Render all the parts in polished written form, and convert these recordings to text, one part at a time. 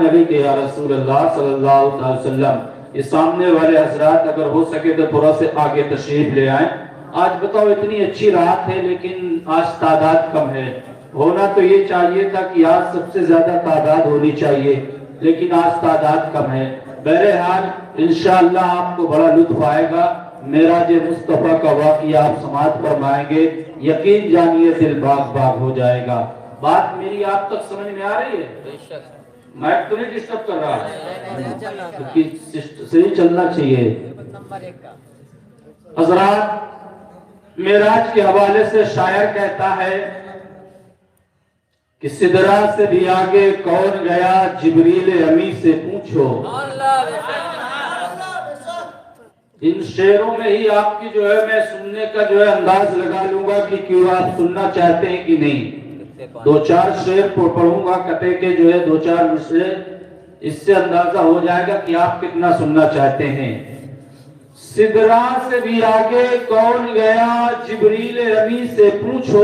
نبی کے یا رسول اللہ صلی اللہ علیہ وسلم، یہ سامنے والے حضرات اگر ہو سکے تو تھوڑا سے آگے تشریف لے آئیں۔ آج بتاؤ اتنی اچھی رات ہے لیکن آج تعداد کم ہے۔ ہونا تو یہ چاہیے تھا کہ آج سب سے زیادہ تعداد ہونی چاہیے، لیکن آج تعداد کم ہے۔ بہرحال انشاءاللہ آپ کو بڑا لطف آئے گا۔ معراج مصطفیٰ کا واقعہ آپ سماعت فرمائیں گے، یقین جانیے دل باغ باغ ہو جائے گا۔ بات میری آپ تک سمجھ میں آ رہی ہے؟ مائک تو نہیں ڈسٹرب کر رہا؟ صحیح چلنا چاہیے۔ حضرات، معراج کے حوالے سے شاعر کہتا ہے کہ سدرا سے بھی آگے کون گیا، جبریل امی سے پوچھو۔ ان شعروں میں ہی آپ کی جو ہے میں سننے کا جو ہے انداز لگا لوں گا کہ کیوں آپ سننا چاہتے ہیں کہ نہیں۔ دو چار شعر پڑھوں گا کتے کے جو ہے، دو چار مصرے، اس سے اندازہ ہو جائے گا کہ آپ کتنا سننا چاہتے ہیں۔ سدرا سے بھی آگے کون گیا، جبریل امی سے پوچھو۔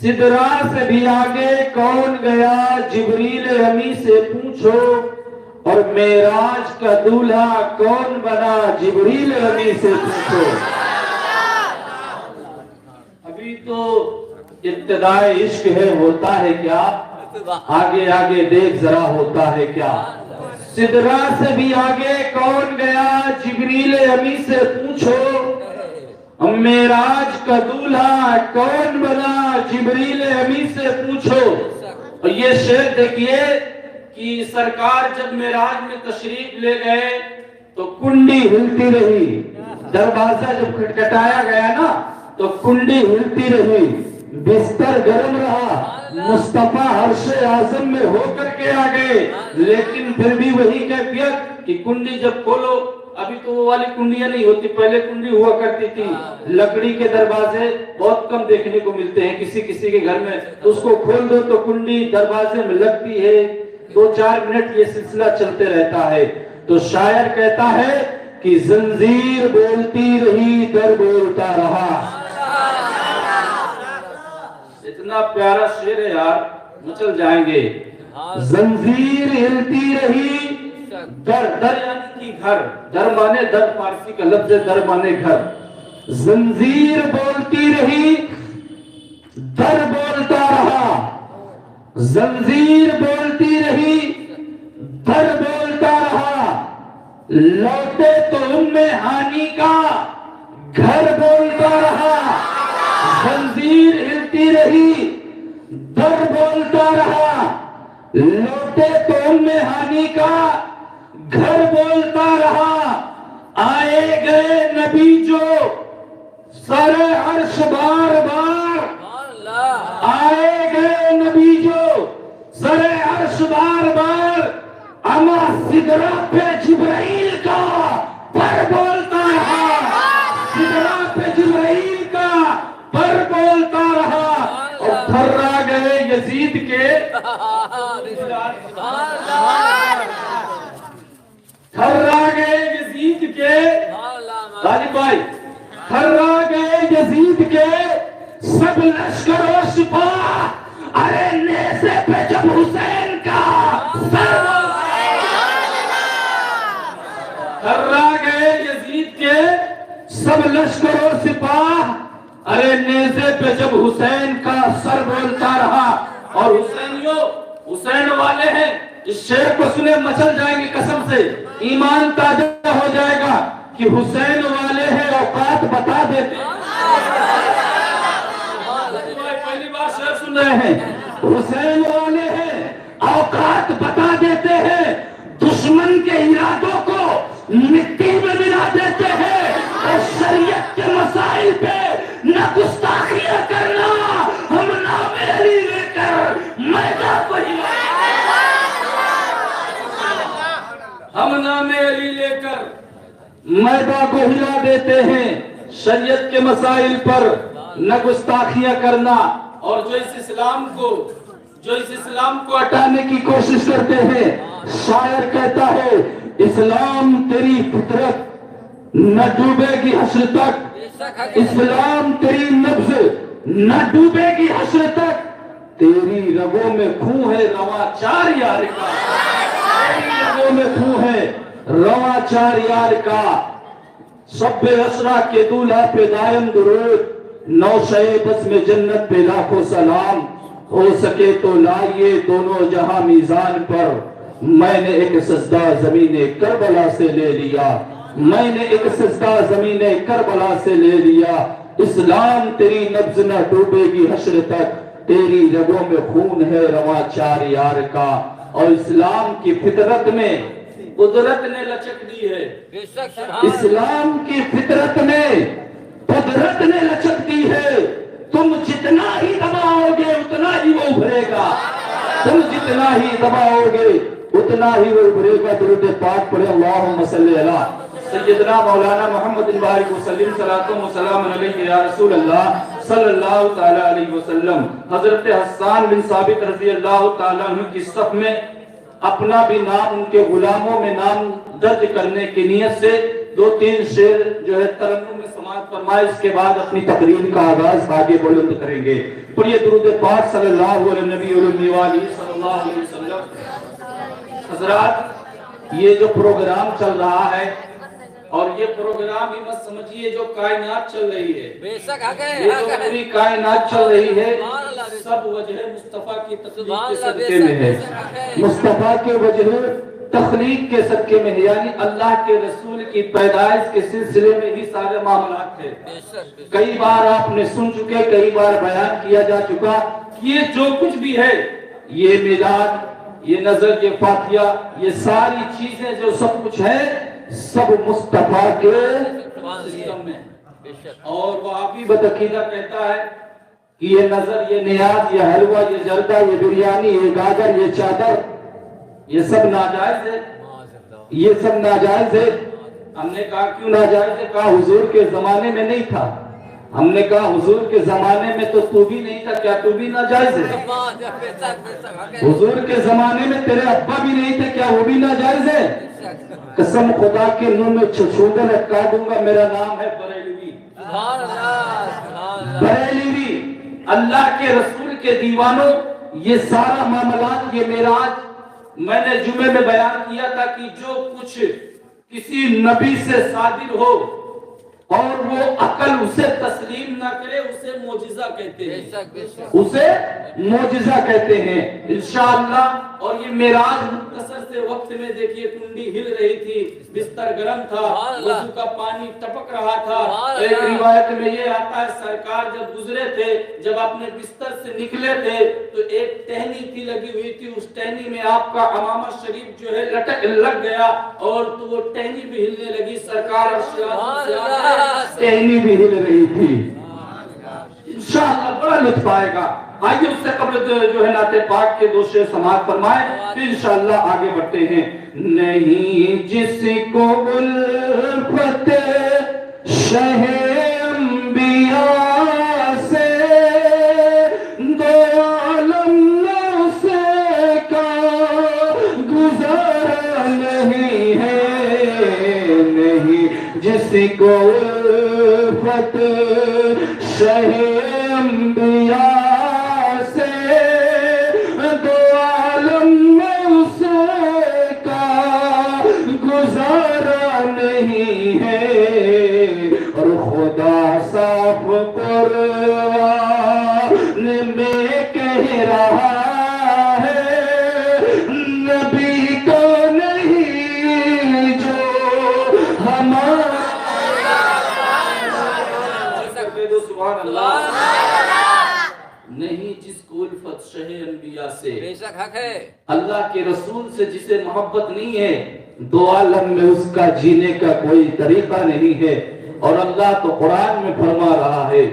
سدرا سے بھی آگے کون گیا، جبریل امی سے پوچھو۔ اور معراج کا دولہا کون بنا، جبریل امی سے پوچھو۔ ابھی تو ابتدائے عشق ہے، ہوتا ہے کیا، آگے آگے دیکھ ذرا ہوتا ہے کیا۔ سدرا سے بھی آگے کون گیا، جبریل امی سے پوچھو۔ معراج کا دولہا کون بنا، جبریل امی سے پوچھو۔ اور یہ شعر دیکھیے کہ سرکار جب معراج میں تشریف لے گئے تو کنڈی ہلتی رہی، دروازہ جب کھٹکھٹایا گیا نا تو کنڈی ہلتی رہی، بستر گرم رہا، مصطفیٰ عرش اعظم میں ہو کر کے آ گئے، لیکن پھر بھی وہی کیفیت کہ کنڈی جب کھولو، ابھی تو وہ والی کنڈیاں نہیں ہوتی، پہلے کنڈی ہوا کرتی تھی، لکڑی کے دروازے بہت کم دیکھنے کو ملتے ہیں کسی کسی کے گھر میں، تو اس کو کھول دو تو کنڈی دروازے میں لگتی ہے، 2-4 منٹ یہ سلسلہ چلتے رہتا ہے۔ تو شاعر کہتا ہے کہ زنجیر بولتی رہی، در بولتا رہا۔ اتنا پیارا شعر ہے یار، مچل جائیں گے۔ زنجیر ہلتی رہی، در یعنی کہ گھر، در مانے در، فارسی کا لفظ ہے، در مانے گھر۔ زنجیر بولتی رہی، در بولتا رہا۔ زنجیر بولتی رہی، در بولتا رہا۔ لوٹے تو ہانی کا گھر بولتا رہا۔ زنجیر ہلتی رہی، در بولتا رہا۔ لوٹے تو ہانی کا گھر بولتا رہا۔ آئے گئے نبی جو سر عرش بار بار، آئے گئے نبی جو سر عرش بار بار، اما سدرا پہ جبرائیل کا پر بولتا رہا۔ سدرا پہ جبرائیل کا پر بولتا رہا۔ اور تھرا گئے یزید کے، تھرا گئے یزید کے، غالب بھائی، تھرا گئے یزید کے سب لشکر و سپاہ، ارے نیزے پہ جب حسین کا سر، تھرا گئے یزید کے سب لشکر و سپاہ، ارے نیزے پہ جب حسین کا سر بولتا رہا۔ اور حسینیوں، حسین والے ہیں، اس شعر کو سنے مچل جائیں گے قسم سے، ایمان تازہ ہو جائے گا کہ حسین والے ہیں، اوقات بتا دیتے ہیں۔ پہلی بار شعر سن رہے ہیں، حسین والے ہیں، اوقات بتا دیتے ہیں، دشمن کے ارادوں کو مٹی میں ملا دیتے ہیں، اور شریعت کے مسائل پہ نہ گستاخیاں کرنا، ہم نام علی لے کر میدان کو ہم نام علی لے کر میدان کو ہلا دیتے ہیں، شریعت کے مسائل پر نہ گستاخیاں کرنا، اور جو اس اسلام کو ہٹانے کی کوشش کرتے ہیں۔ شاعر کہتا ہے اسلام تیری فطرت نہ ڈوبے گی حشر تک، اسلام تیری نبض نہ ڈوبے گی حشر تک، تیری رگوں میں خون ہے رواں چار یار کا، تیری رگوں میں خون ہے رواں چار یار کا، سب اسرا کے دولہا پہ دائم درود، نو شے بس میں جنت پہ لاکھوں سلام، ہو سکے تو لائیے دونوں جہاں میزان پر، میں نے ایک سجدہ زمین کربلا سے لے لیا، میں نے ایک سجدہ زمین کربلا سے لے لیا، اسلام تیری نبض نہ ڈوبے گی حشر تک، تیری رگوں میں خون ہے رواں چار یار کا، اور اسلام کی فطرت میں قدرت نے لچک دی ہے، اسلام کی فطرت میں قدرت نے لچک دی ہے، تم جتنا ہی دباؤ گے اتنا ہی وہ ابھرے گا، تم جتنا ہی دباؤ گے اتنا ہی وہ ابھرے گا۔ درود پاک پڑھے، اللہم صلی اللہ سیدنا مولانا محمد بارک وسلم، صلاۃ و سلام علیہ یا رسول اللہ صلی اللہ تعالی علیہ وسلم۔ حضرت حسان بن ثابت رضی اللہ تعالیٰ عنہ کی صف میں اپنا بھی نام ان کے غلاموں میں نام درج کرنے کی نیت سے دو تین شعر جو ہے ترنم میں سماعت فرمائے، اس کے بعد اپنی تقریر کا آغاز آگے بلند کریں گے۔ پڑھیے درود پاک صلی اللہ علیہ نبی علیہ صلی اللہ علیہ وسلم۔ حضرات، یہ جو پروگرام چل رہا ہے، اور یہ پروگرام ہی مت سمجھیے جو کائنات چل رہی ہے، بے شک یہ جو پوری کائنات چل رہی ہے، سب وجہ مصطفیٰ کی تخلیق کے صدقے میں ہے، مصطفیٰ کے وجہ تخلیق کے صدقے میں ہے، یعنی اللہ کے رسول کی پیدائش کے سلسلے میں ہی سارے معاملات تھے۔ کئی بار آپ نے سن چکے، کئی بار بیان کیا جا چکا، یہ جو کچھ بھی ہے، یہ میلاد، یہ نظر، یہ فاتحہ، یہ ساری چیزیں جو سب کچھ ہے، سب مصطفیٰ کے سسٹم میں، اور وہ آپ ہی بدعقیدہ کہتا ہے کہ یہ نظر، یہ نیاز، یہ حلوہ، یہ جردہ، یہ بریانی، یہ گاجر، یہ چادر، یہ سب ناجائز ہے، یہ سب ناجائز ہے۔ ہم نے کہا کیوں ناجائز ہے؟ کہا حضور کے زمانے میں نہیں تھا۔ ہم نے کہا حضور کے زمانے میں تو بھی نہیں تھا، کیا تو بھی ناجائز ہے؟ حضور کے زمانے میں تیرے ابا بھی نہیں تھے، کیا وہ بھی ناجائز ہے؟ قسم خدا کے منہ میں چھچھوندر لٹکا دوں گا، میرا نام ہے بریلوی، بریلوی۔ اللہ کے رسول کے دیوانوں، یہ سارا معاملات، یہ معراج میں نے جمعے میں بیان کیا تھا کہ جو کچھ کسی نبی سے صادر ہو اور وہ عقل اسے تسلیم نہ کرے، اسے معجزہ کہتے ہیں، اسے معجزہ کہتے ہیں انشاءاللہ۔ اور یہ معراج مختصر سے وقت میں دیکھیے، کنڈی ہل رہی تھی، بستر گرم تھا، وضو کا پانی ٹپک رہا تھا۔ ایک روایت میں یہ آتا ہے سرکار جب گزرے تھے، جب اپنے بستر سے نکلے تھے تو ایک ٹہنی تھی لگی ہوئی تھی، اس ٹہنی میں آپ کا عمامہ شریف جو ہے لگ گیا، اور تو وہ ٹہنی بھی ہلنے لگی، سرکار ٹہنی بھی ہل رہی تھی۔ انشاءاللہ بڑا لطف آئے گا۔ آئیے اس سے قبل جو ہے نعت پاک کے دو شعر سماعت فرمائیں، پھر انشاءاللہ آگے بڑھتے ہیں۔ نہیں جس کو الفت شہ انبیاء سے دو عالم سے کا گزارا نہیں ہے، نہیں جس کو الفت شہ انبیاء سے دو عالم سے کا گزارا نہیں ہے، اور خدا صاف قرآن میں کہہ رہا ہے، نبی کو نہیں جو ہمارا۔ سبحان اللہ۔ نہیں جس کو الفت شہ انبیاء سے، بے شک حق ہے، اللہ کے رسول سے جسے محبت نہیں ہے، دو عالم میں اس کا جینے کا کوئی طریقہ نہیں ہے۔ اور اللہ تو قرآن میں فرما رہا ہے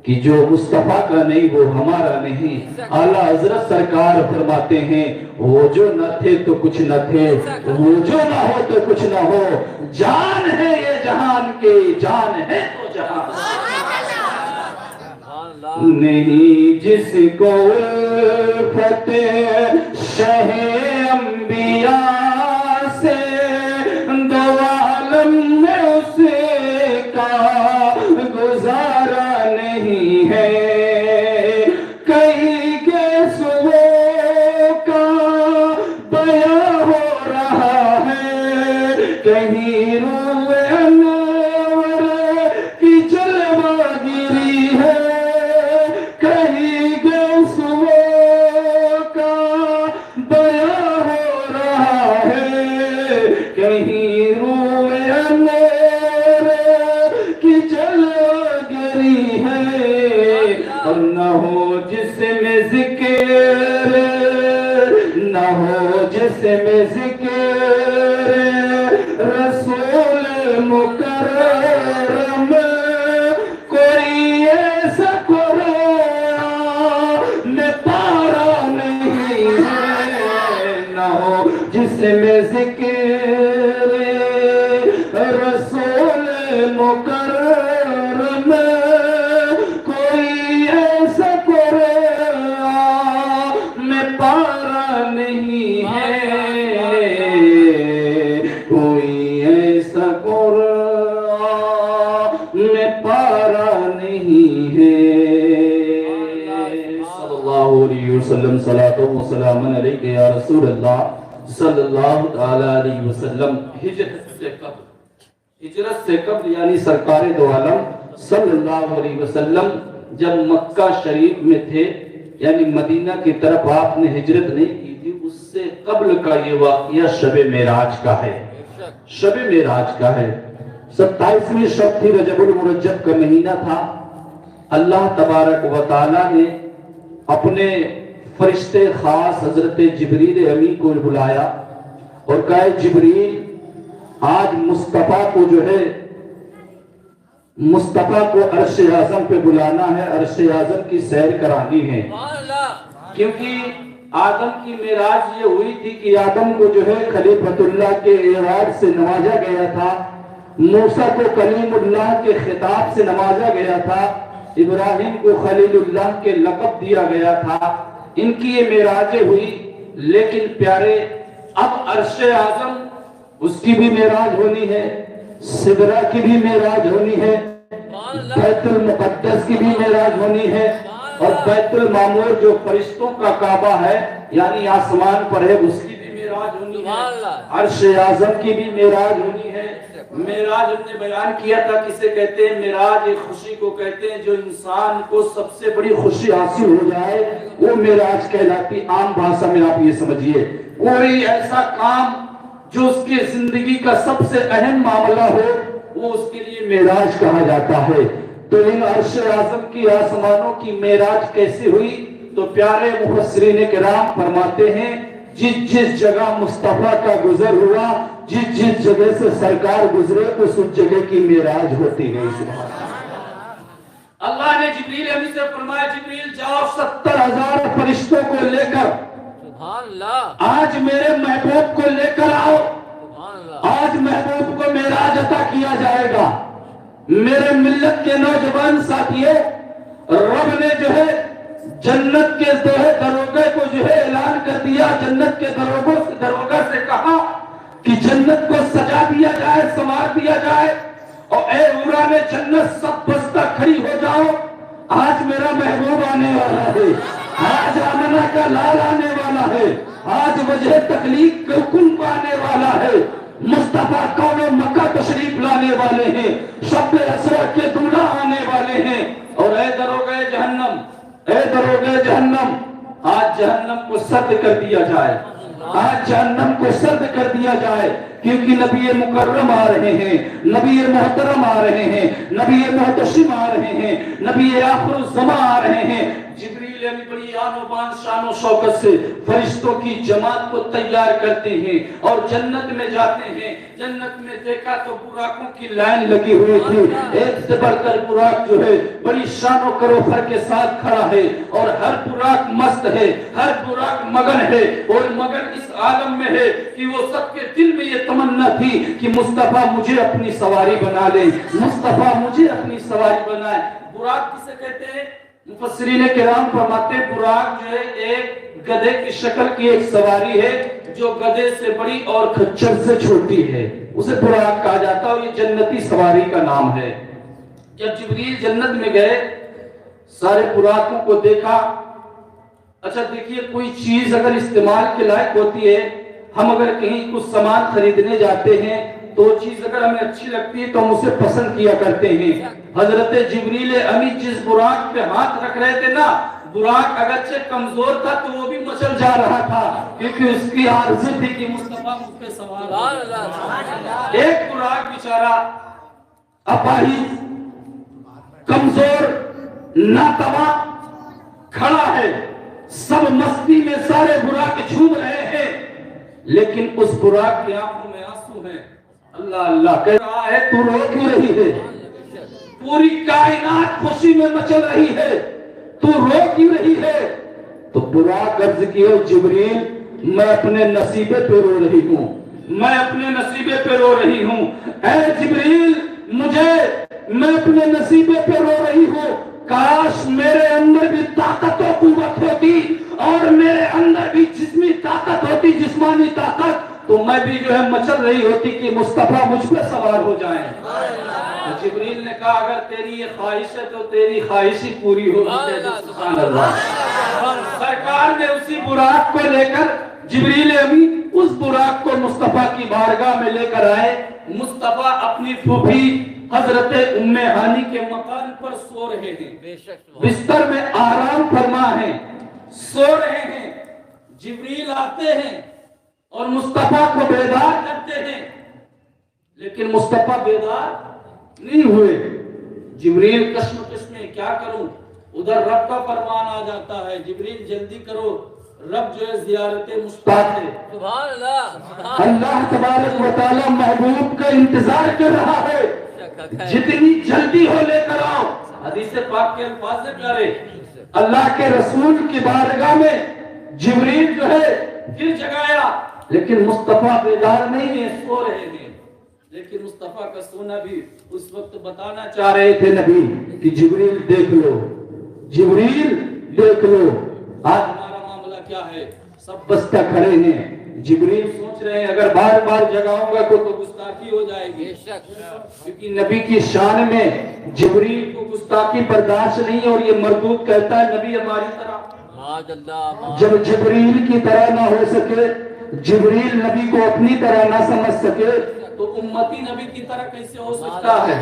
کہ جو مصطفیٰ کا نہیں وہ ہمارا نہیں۔ اعلیٰ حضرت سرکار فرماتے ہیں، وہ جو نہ تھے تو کچھ نہ تھے، وہ جو نہ ہو تو کچھ نہ ہو، جان ہے یہ جہان کے، جان ہے تو جہان۔ نہیں جس کو الفت شہ انبیاء سے دو عالم میں اس کا گزارا نہیں ہے، کئی کے کہیں روح انور کی جلوہ گری ہے، کہیں گیسوؤں کا بیاں ہو رہا ہے، کہیں روح انور کی جلوہ گری ہے، اور نہ ہو جس میں ذکر، نہ ہو جس میں ذکر رسول مکرم، کوئی ایسا قرآن میں پارا نہیں ہے، نہ ہو جس میں ذکر رسول مکرم، کوئی ایسا قرآن میں پارا نہیں ہے، کوئی ایسا قرآن میں پارا نہیں ہے۔ صلی اللہ علیہ وسلم، صلاۃ و سلام علیک یا رسول اللہ صلی اللہ تعالی علیہ وسلم۔ ہجرت سے قبل یعنی سرکار دو عالم صلی اللہ علیہ وسلم جب مکہ شریف میں تھے، یعنی مدینہ کی طرف آپ نے ہجرت نہیں کی تھی، اس سے قبل کا یہ واقعہ شب معراج کا ہے، شب معراج کا ہے۔ 27ویں شب تھی، رجب المرجب کا مہینہ تھا۔ اللہ تبارک و تعالی نے اپنے فرشتے خاص حضرت جبریل امین کو بلایا اور کہا جبریل آج مصطفیٰ کو جو ہے، مصطفیٰ کو عرش اعظم پہ بلانا ہے، عرش اعظم کی سیر کرانی ہے، کیونکہ آدم کی معراج یہ ہوئی تھی کہ آدم کو جو ہے خلیفۃ اللہ کے ایوارڈ سے نوازا گیا تھا، موسیٰ کو کلیم اللہ کے خطاب سے نوازا گیا تھا، ابراہیم کو خلیل اللہ کے لقب دیا گیا تھا، ان کی یہ معراجیں ہوئی۔ لیکن پیارے، اب عرش اعظم اس کی بھی معراج ہونی ہے، سدرہ کی بھی معراج ہونی ہے، بیت المقدس کی بھی معراج ہونی ہے، اور بیت المعمور جو فرشتوں کا کعبہ ہے یعنی آسمان پر ہے، اس کی بھی معراج ہونی ہے، عرش اعظم کی بھی معراج ہونی ہے۔ معراج ہم نے بیان کیا تھا، کسے کہتے ہیں معراج؟ ایک خوشی کو کہتے ہیں جو انسان کو سب سے بڑی خوشی حاصل ہو جائے وہ معراج کہلاتی۔ عام بھاشا میں آپ یہ سمجھیے، کوئی ایسا کام جو اس کی زندگی کا سب سے اہم معاملہ ہو وہ اس کے لیے معراج کہا جاتا ہے۔ تو ان عرش اعظم کی آسمانوں کی معراج کیسے ہوئی؟ تو پیارے مفسرین کرام فرماتے ہیں جس جس جگہ مصطفیٰ کا گزر ہوا، جس جس جگہ سے سرکار گزرے، اس جگہ کی معراج ہوتی گئی۔ سبحان اللہ نے جبریل امین سے فرمایا جبریل جاؤ 70,000 فرشتوں کو لے کر آج میرے محبوب کو لے کر آؤ، آج محبوب کو معراج عطا کیا جائے گا۔ میرے ملت کے نوجوان ساتھیوں، رب نے جو ہے جنت کے دروگے کو جو ہے اعلان کر دیا، جنت کے دروگے سے کہا کہ جنت کو سجا دیا جائے، سنوار دیا جائے، اور اے عوران جنت سب بستہ کھڑی ہو جاؤ، آج میرا محبوب آنے والا ہے، آج آمنہ کا لال آنے والا ہے، آج وجہ تخلیق کا حکم آنے والا ہے، مصطفیٰ کون مکہ تشریف لانے والے ہیں، شب اسرا کے دولہ آنے والے ہیں۔ اور اے دروغے جہنم، اے دروغے جہنم، آج جہنم کو سرد کر دیا جائے، آج جہنم کو سرد کر دیا جائے، کیونکہ نبی مکرم آ رہے ہیں، نبی محترم آ رہے ہیں، نبی محتشم آ رہے ہیں، نبی آخر الزمان آ رہے ہیں۔ جبریل امین بڑی آن و بان شان و شوکت سے فرشتوں کی جماعت کو تیار کرتے ہیں اور جنت میں جاتے ہیں۔ جنت میں دیکھا تو براقوں کی لائن لگی ہوئی تھی، ایک سے بڑھ کر براق جو ہے بڑی شان و کروفر کے ساتھ کھڑا ہے، اور ہر براق مست ہے، ہر براق مگن ہے، اور مگن اس عالم میں ہے کہ وہ سب کے دل میں یہ تمنا تھی کہ مصطفیٰ مجھے اپنی سواری بنا لے، مصطفیٰ مجھے اپنی سواری بنائے۔ براق کسے کہتے ہیں؟ مفسرین کرام فرماتے ہیں براق جو ہے ایک گدھے کی شکل کی ایک سواری ہے جو گدھے سے بڑی اور کھچر سے چھوٹی ہے، اسے براق کہا جاتا ہے، اور یہ جنتی سواری کا نام ہے۔ جب جبریل جنت میں گئے، سارے براقوں کو دیکھا۔ اچھا دیکھیے، کوئی چیز اگر استعمال کے لائق ہوتی ہے، ہم اگر کہیں کچھ سامان خریدنے جاتے ہیں تو دو چیز اگر ہمیں اچھی لگتی ہے تو ہم اسے پسند کیا کرتے ہیں. حضرت جبریل امی جس براق پہ ہاتھ رکھ رہے تھے نا، براق اگرچہ کمزور تھا تو وہ بھی مچل جا رہا تھا، کیونکہ اس کی عرض تھی کہ مصطفیٰ مجھ پہ سوار ہو. ایک براق بیچارہ اپاہج، کمزور، ناتواں کھڑا ہے، سب مستی میں سارے براق جھوم رہے ہیں، لیکن اس براق کی آنکھوں میں آنسو ہیں. اللہ اللہ کہہ رہا ہے تو رو کیوں رہی ہے؟ پوری کائنات خوشی میں مچل رہی ہے، تو رو کیوں رہی ہے؟ تو براق عرض کی ہے جبریل میں اپنے نصیبے پہ رو رہی ہوں، میں اپنے نصیبے پہ رو رہی ہوں. اے جبریل میں اپنے نصیبے پہ رو رہی ہوں، کاش میرے اندر بھی طاقت و قوت ہوتی اور میرے اندر بھی جسمی طاقت ہوتی، جسمانی طاقت، تو میں بھی جو ہے مچل رہی ہوتی کہ مصطفیٰ مجھ پہ سوار ہو جائیں. جبریل نے کہا اگر تیری یہ خواہش ہے تو تیری خواہش ہی پوری ہوگی. سبحان اللہ. سرکار نے اسی براق کو لے کر، جبریل امی اس براق کو مصطفیٰ کی بارگاہ میں لے کر آئے. مصطفیٰ اپنی پھوپھی حضرت ام ہانی کے مکان پر سو رہے ہیں، بستر میں آرام فرما ہیں، سو رہے ہیں. جبریل آتے ہیں اور مصطفیٰ کو بیدار کرتے ہیں، لیکن مصطفیٰ بیدار نہیں ہوئے. جبریل کشمکش میں کیا کروں، ادھر رب کا فرمان آ جاتا ہے جبریل جلدی کرو، رب جو ہے زیارت مشتاق ہے. سبحان اللہ. اللہ تبارک و تعالی محبوب کا انتظار کر رہا ہے، جتنی جلدی ہو لے کر آؤ. حدیث پاک کے الفاظ سے پیارے، اللہ کے رسول کی بارگاہ میں جبریل جو ہے گر جگایا، لیکن مصطفیٰ بیدار نہیں ہے، سو رہے ہیں. لیکن مصطفیٰ کا سونا بھی اس وقت بتانا چاہ رہے تھے نبی کہ جبریل دیکھ لو، جبریل دیکھ لو. آج ہمارا معاملہ کیا ہے، سب بستہ کھڑے ہیں. جبریل سوچ رہے ہیں اگر بار بار جگاؤں گا تو گستاخی ہو جائے گی، کیونکہ نبی کی شان میں جبریل کو گستاخی برداشت نہیں ہے، اور یہ مردود کہتا ہے نبی ہماری طرح. جب جبریل کی طرح نہ ہو سکے، جبریل نبی کو اپنی طرح نہ سمجھ سکے، تو امتی نبی کی طرح کیسے ہو سکتا ہے؟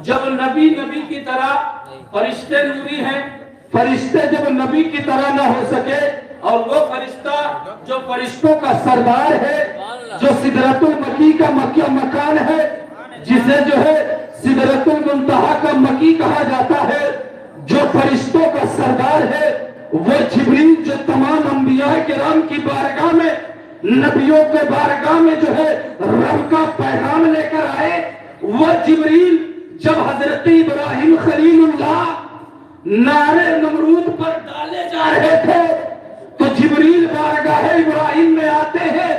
جب نبی کی طرح، فرشتے نوری ہیں، فرشتے جب نبی کی طرح نہ ہو سکے، اور وہ فرشتہ جو فرشتوں کا سردار ہے، جو سدرۃ المکی کا مکان ہے، جسے جو ہے سدرۃ المنتہا کا مکی کہا جاتا ہے، جو فرشتوں کا سردار ہے، وہ جبریل جو تمام انبیاء کرام کی بارگاہ میں، نبیوں کے بارگاہ میں جو ہے رب کا پیغام لے کر آئے، وہ جبریل جب حضرت ابراہیم خلیل اللہ نارے نمرود پر ڈالے جا رہے تھے، تو جبریل بارگاہ ابراہیم میں آتے ہیں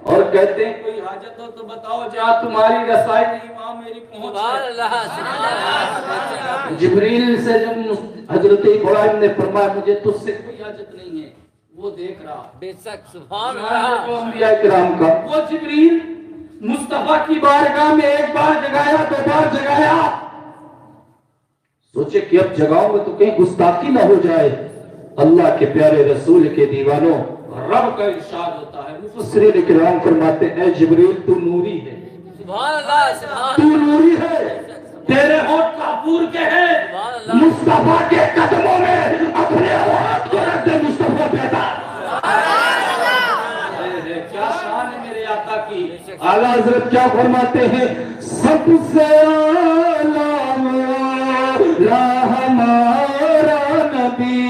اور کہتے ہیں کوئی حاجت ہو تو بتاؤ، جہاں تمہاری رسائی نہیں وہاں میری پہنچ ہے. جبریل سے جب حضرت ابراہیم نے فرمایا مجھے تجھ سے کوئی حاجت نہیں ہے، وہ دیکھ رہا بے شک. سبحان اللہ. انبیاء کرام کا وہ جبریل مصطفیٰ کی بارگاہ میں ایک بار جگایا، دو بار جگایا، سوچے کہ اب جگاؤں گے تو کہیں گستاخی نہ ہو جائے. اللہ کے پیارے رسول کے دیوانوں، رب کا ارشاد ہوتا ہے، مفسرین کرام فرماتے ہیں اے جبریل تو نوری ہے. سبحان اللہ. تو نوری ہے، تیرے ہونٹ کافور کے ہیں، مصطفیٰ کے قدموں میں اپنے ہاتھ کو رکھ دے. مصطفیٰ بیٹا کیا شان ہے میرے آقا کی. اعلیٰ حضرت کیا فرماتے ہیں، سب سے اعلیٰ ہمارا نبی،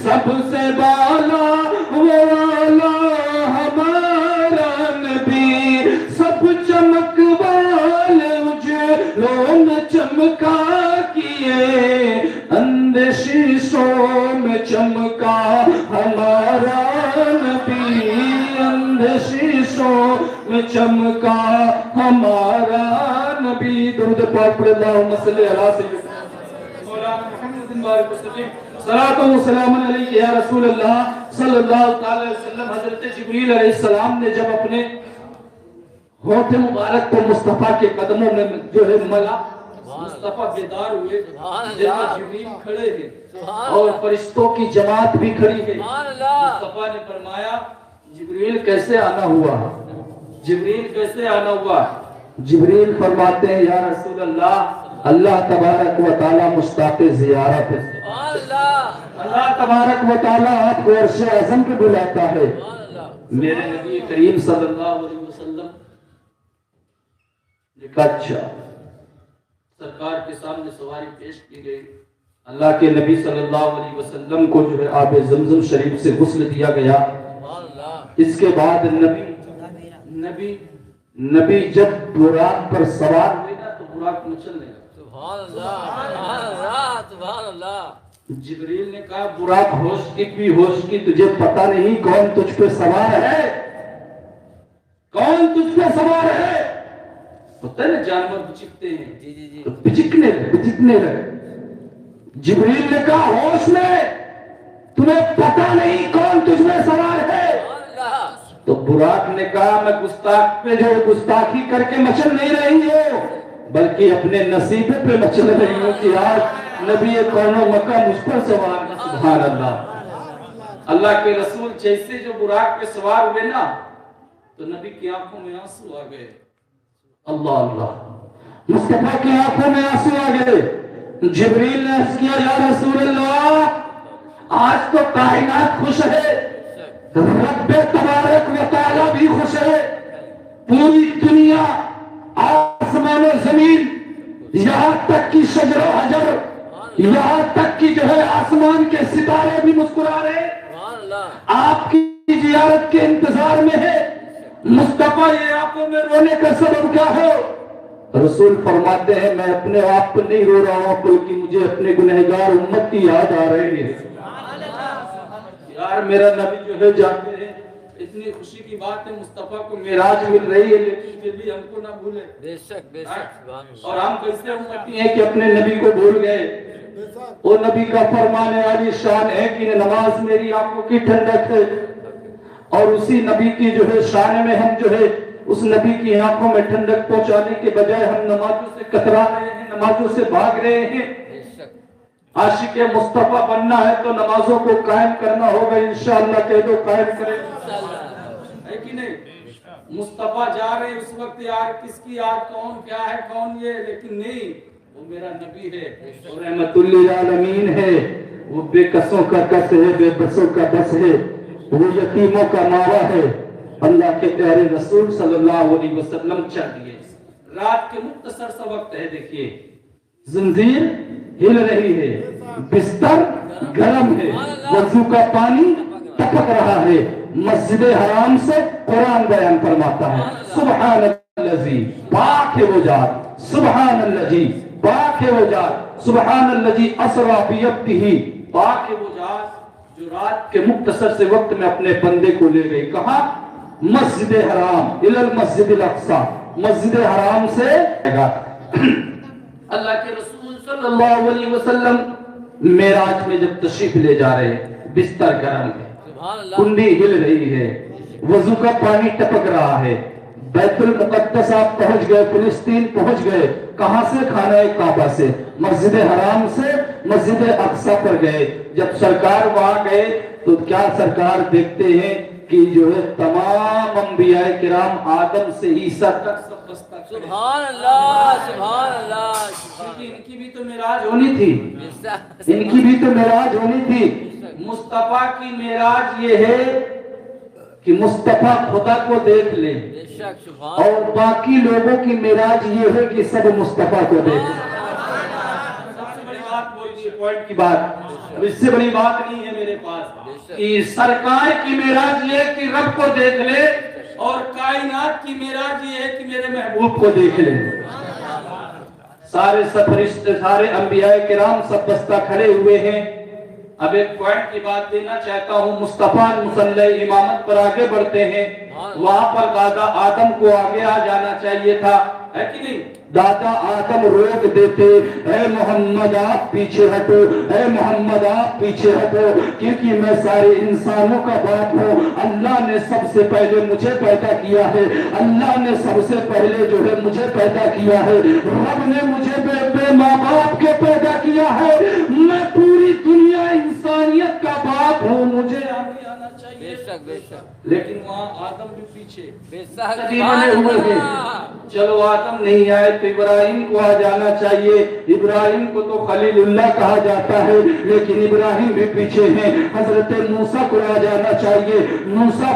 سب سے بالا وہ اعلیٰ ہمارا نبی، سب چمک والے اجلوں میں چمکا کیے، اندھے شیشوں میں چمکا ہمارا نبی، اندھے شیشوں میں چمکا ہمارا نبی. درود پاک پڑھ اللہم صلی علی سیدنا مولانا محمد بارک وسلم. صلاۃ و سلام علیک یا رسول اللہ صلی اللہ تعالی وسلم. حضرت جبریل علیہ السلام نے جب اپنے ہونٹ مبارک کو مصطفیٰ کے قدموں میں جو ہے ملا، مصطفیٰ بیدار ہوئے. جبریل کھڑے ہیں اور فرشتوں کی جماعت بھی کھڑی ہے. مصطفیٰ نے فرمایا جبریل کیسے آنا ہوا، جبریل کیسے آنا ہوا. جبریل فرماتے ہیں یا رسول اللہ، اللہ تبارک و تعالیٰ مشتاق زیارت ہے، اللہ تبارک و تعالیٰ آپ کو عرش اعظم پہ بلاتا ہے۔ میرے نبی کریم صلی اللہ علیہ وسلم نے کہا اچھا۔ سرکار کے سامنے سواری پیش کی گئی، اللہ کے نبی صلی اللہ علیہ وسلم کو جو ہے آب زمزم شریف سے غسل دیا گیا۔ اس کے بعد نبی جب براق پر سوار ہوئے نا تو براق مچلنے لگا۔ سبحان اللہ، سبحان اللہ، سبحان اللہ۔ جبریل نے کہا براق ہوش کی تجھے پتہ نہیں کون تجھ پہ سوار ہے، کون تجھ پہ سوار ہے؟ ہوتا ہے نا جانور بچکتے ہیں، تو بچکنے لگے۔ جبریل نے کہا ہوش میں، تمہیں پتہ نہیں کون تجھ پہ سوار ہے؟ تو براق نے کہا میں گستاخ پہ جو گستاخی کر کے مچل نہیں رہی ہوں، بلکہ اپنے نصیبے پہ مچل رہی ہوں کہ آج نبی کون و مکہ مجھ پر سوار ہے۔ سبحان اللہ۔ اللہ کے رسول جیسے جو براق پہ سوار ہوئے نا تو نبی کی آنکھوں میں آنسو آ گئے۔ اللہ اللہ، مصطفیٰ کی آنکھوں میں آنسو آ گئے۔ جبریل نے عرض کیا یا رسول اللہ، آج تو کائنات خوش ہے، رب تبارک و تعالیٰ بھی خوش ہے، پوری دنیا، آسمان و زمین، یہاں تک کی شجر و حجر، یہاں تک کی جو ہے آسمان کے ستارے بھی مسکرا رہے آپ کی زیارت کے انتظار میں ہے۔ مصطفیٰ یہ آنکھوں میں رونے کا سبب کیا ہے؟ رسول فرماتے ہیں میں اپنے آپ کو نہیں رو رہا ہوں، بلکہ مجھے اپنے گنہگار امت کی یاد آ رہی ہے۔ یار میرا نبی جو ہے جانتے ہیں، اتنی خوشی کی بات ہے، مصطفیٰ کو معراج مل رہی ہے، لیکن پھر بھی ہم کو نہ بھولے۔ بے شک اور ہم کیسے امتی ہیں کہ اپنے نبی کو بھول گئے؟ وہ نبی کا فرمانے والی شان ہے کہ نماز میری آنکھوں کی ٹھنڈک ہے، اور اسی نبی کی جو ہے شان میں ہم جو ہے اس نبی کی آنکھوں میں ٹھنڈک پہنچانے کے بجائے ہم نمازوں سے کترا رہے ہیں، نمازوں سے بھاگ رہے ہیں۔ عاشق مصطفیٰ بننا ہے تو نمازوں کو قائم کرنا ہوگا، انشاءاللہ کہہ دو قائم کریں، ہے کہ نہیں؟ مصطفیٰ جا رہے اس وقت یار کس کی یار کون کیا ہے کون یہ، لیکن نہیں، وہ میرا نبی ہے، وہ رحمت للعالمین ہے، وہ بے کسوں کا کس ہے، بے بسوں کا بس ہے، وہ یتیموں کا ماوا ہے۔ اللہ کے پیارے رسول صلی اللہ علیہ وسلم چل دیے۔ رات کے مختصر سا وقت ہے، دیکھیے زنجیر ہل رہی ہے، بستر گرم ہے، وضو کا پانی ٹپک رہا ہے، مسجد حرام سے قرآن بیان فرماتا ہے۔ سبحان الذی، پاک ہے وہ ذات، سبحان الذی، پاک ہے وہ ذات، سبحان الذی اسری بعبدہ، پاک ہے وہ ذات جو رات کے مختصر سے وقت میں اپنے بندے کو لے گئی۔ کہاں؟ مسجد حرام، الی المسجد الاقصی، مسجد حرام سے اللہ کے رسول صلی اللہ علیہ وسلم معراج میں جب تشریف لے جا رہے ہیں، بستر گرم ہے، کنڈی ہل رہی ہے، وضو کا پانی ٹپک رہا ہے، بیت المقدس آپ پہنچ گئے، فلسطین پہنچ گئے، کہاں سے؟ خانہ کعبہ سے، مسجد حرام سے مسجد اقصی پر گئے۔ جب سرکار وہاں گئے تو کیا سرکار دیکھتے ہیں کہ جو ہے تمام انبیاء کرام آدم سے عیسیٰ تک سب بستہ کھڑے۔ سبحان اللہ، سبحان اللہ۔ ان کی بھی تو معراج ہونی تھی، ان کی بھی تو معراج ہونی تھی۔ مصطفیٰ کی معراج یہ ہے کہ مصطفیٰ خدا کو دیکھ لے، اور باقی لوگوں کی معراج یہ ہے کہ سب مصطفیٰ کو دیکھ لے۔ سب سے بڑی بات بولیے، پوائنٹ کی بات، اس سے بڑی بات نہیں ہے میرے پاس کہ سرکار کی معراج یہ ہے کہ رب کو دیکھ لے، اور کائنات کی معراج یہ ہے کہ میرے محبوب کو دیکھ لے۔ سارے فرشتے، سارے انبیاء کرام سب بستہ کھڑے ہوئے ہیں۔ اب ایک پوائنٹ کی بات دینا چاہتا ہوں، مصطفیٰ مصلی امامت پر آگے بڑھتے ہیں، وہاں پر دادا آدم کو آگے آ جانا چاہیے تھا، ہے کہ نہیں؟ دادا آدم روک دیتے، اے محمد آپ پیچھے ہٹو، اے محمد آپ پیچھے ہٹو، کیونکہ میں سارے انسانوں کا باپ ہوں، اللہ نے سب سے پہلے مجھے پیدا کیا ہے، اللہ نے سب سے پہلے جو ہے مجھے پیدا کیا ہے، رب نے مجھے بے ماں باپ کے پیدا کیا ہے، میں پوری دنیا انسانیت کا باپ ہوں، مجھے آگے آنا چاہیے۔ بے شک بے شک. لیکن وہاں آدم بھی پیچھے بے شک. بنے ہوئے ہیں. چلو آدم نہیں آئے تو ابراہیم کو آ جانا چاہیے. ابراہیم کو تو خلیل اللہ کہا جاتا ہے لیکن ابراہیم بھی پیچھے ہیں. حضرت موسیٰ کو آ جانا چاہیے. موسیٰ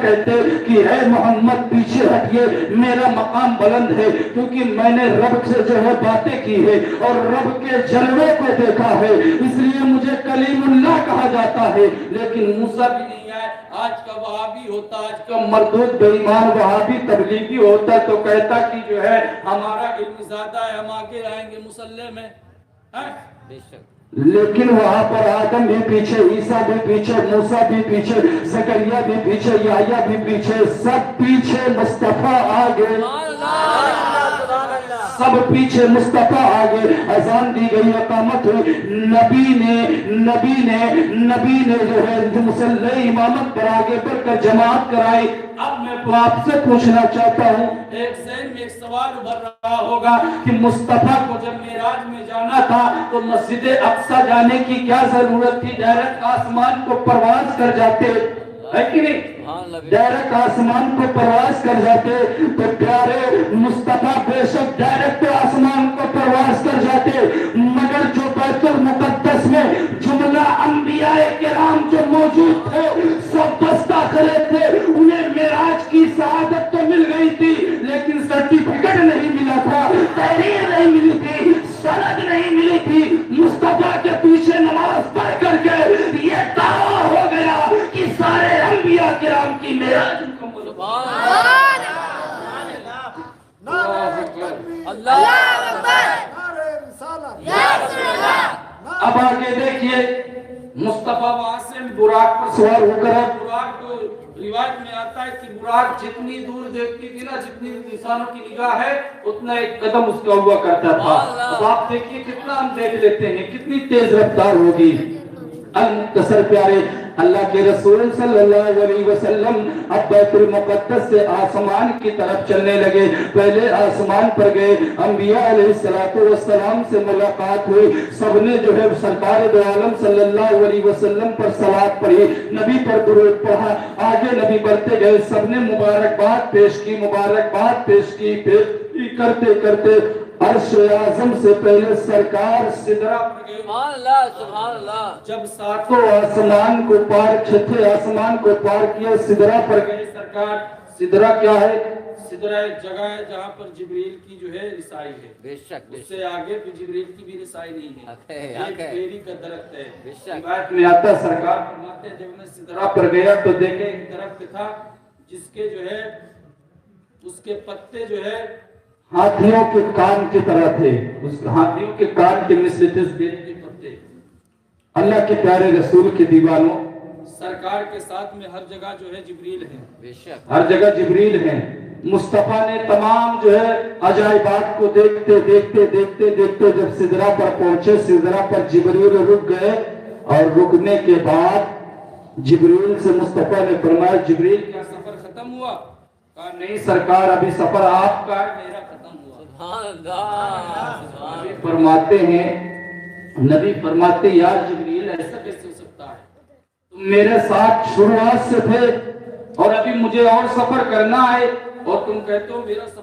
کہتے کہ اے محمد پیچھے ہٹیے, میرا مقام بلند ہے کیونکہ میں نے رب سے جو ہے باتیں کی ہے اور رب کے جلوے کو دیکھا ہے, اس لیے مجھے کلیم اللہ کہا جاتا ہے. لیکن موسیٰ بھی نہیں آئے. آج کا وہابی ہوتا, آج کا مردود بے ایمان وہابی تبلیغی ہوتا تو کہتا کہ جو ہے ہمارا علم زیادہ ہے, ہم آگے رہیں گے مسلح میں. بے شک. لیکن وہاں پر آدم بھی پیچھے, عیسیٰ بھی پیچھے, موسیٰ بھی پیچھے, زکریا بھی پیچھے, یحییٰ بھی پیچھے, سب پیچھے, مصطفیٰ آگے. سب پیچھے, مصطفیٰ آگے. اذان دی گئی, اقامت ہوئی, نبی نے جو ہے مصلی امامت پر آگے بڑھ کر جماعت کرائی. اب میں آپ سے پوچھنا چاہتا ہوں, ایک ذہن میں ایک سوال ابھر رہا ہوگا کہ مصطفیٰ کو جب معراج میں جانا تھا تو مسجد اقصی جانے کی کیا ضرورت تھی؟ ڈائریکٹ آسمان کو پرواز کر جاتے, ہے کہ نہیں؟ ڈائریکٹ آسمان کو پرواز کر جاتے. تو پیارے مصطفیٰ بے شک ڈائریکٹ آسمان کو پرواز کر جاتے, مگر جو بیت المقدس میں جملہ انبیاء کرام جو موجود تھے سب دستہ کھڑے تھے, انہیں معراج کی سعادت تو مل گئی تھی لیکن سرٹیفکیٹ نہیں ملا تھا, تحریر نہیں ملی تھی, سند نہیں ملی تھی. مصطفیٰ کے پیچھے نماز پڑھ کر کے یہ دعویٰ ہو گیا کہ سارے انبیاء کرام کی معراج مکمل ہو. اب آگے دیکھیے, مصطفیٰ وہاں سے براق پر سوار ہو کر, براق کو روایت میں آتا ہے کہ براق جتنی دور دیکھتی تھی نا, جتنی انسانوں کی نگاہ ہے اتنا ایک قدم اس کا ہوا کرتا تھا. اب آپ دیکھیے کتنا ہم دیکھ لیتے ہیں, کتنی تیز رفتار ہوگی. المختصر پیارے اللہ کے رسول صلی اللہ علیہ وسلم اب بیت المقدس سے آسمان کی طرف چلنے لگے. پہلے آسمان پر گئے, انبیاء علیہ السلام سے ملاقات ہوئی. سب نے جو ہے سرکار دو عالم صلی اللہ علیہ وسلم پر صلوات پڑھی, نبی پر درود پڑھا. آگے نبی بڑھتے گئے, سب نے مبارکباد پیش کی. کرتے کرتے عرش اعظم سے پہلے سرکار سدرہ پر گئے. سبحان اللہ سبحان اللہ. جب ساتوں آسمان کو پار, چھٹے آسمان کو پار کیا, سدرہ پر گئے سرکار. سدرہ کیا ہے؟ سدرہ ایک جگہ ہے جہاں پر جبریل کی جو ہے رسائی ہے. بے شک. اس سے آگے پھر جبریل کی بھی رسائی نہیں ہے. ایک بیری کا درخت ہے. بے شک. روایت میں آتا سرکار فرماتے ہیں جب میں سدرہ پر گیا تو دیکھے ایک درخت تھا جس کے جو ہے اس کے پتے جو ہے ہاتھیوں کے کان کی طرح تھے. اس ہاتھیوں کے کان کے مثل تھے اس بیری کے پتے. اللہ کے پیارے رسول کے دیوانوں, سرکار کے ساتھ میں ہر جگہ جو ہے جبریل ہیں. بے شک. ہر جگہ جبریل ہیں. مصطفیٰ نے تمام جو ہے عجائبات کو دیکھتے جب سدرہ پر پہنچے, سدرہ پر جبریل رک گئے اور رکنے کے بعد جبریل سے مصطفیٰ نے فرمایا جبریل کیا سفر ختم ہوا؟ کہا نہیں سرکار, ابھی سفر آپ کا ہے, میرا ختم ہوا. سبحان اللہ. نبی فرماتے یا جبریل ایسا کیسے ہو سکتا ہے؟ تم میرے ساتھ شروعات سے تھے اور ابھی مجھے اور سفر کرنا ہے اور تم کہتے ہو میرا سفر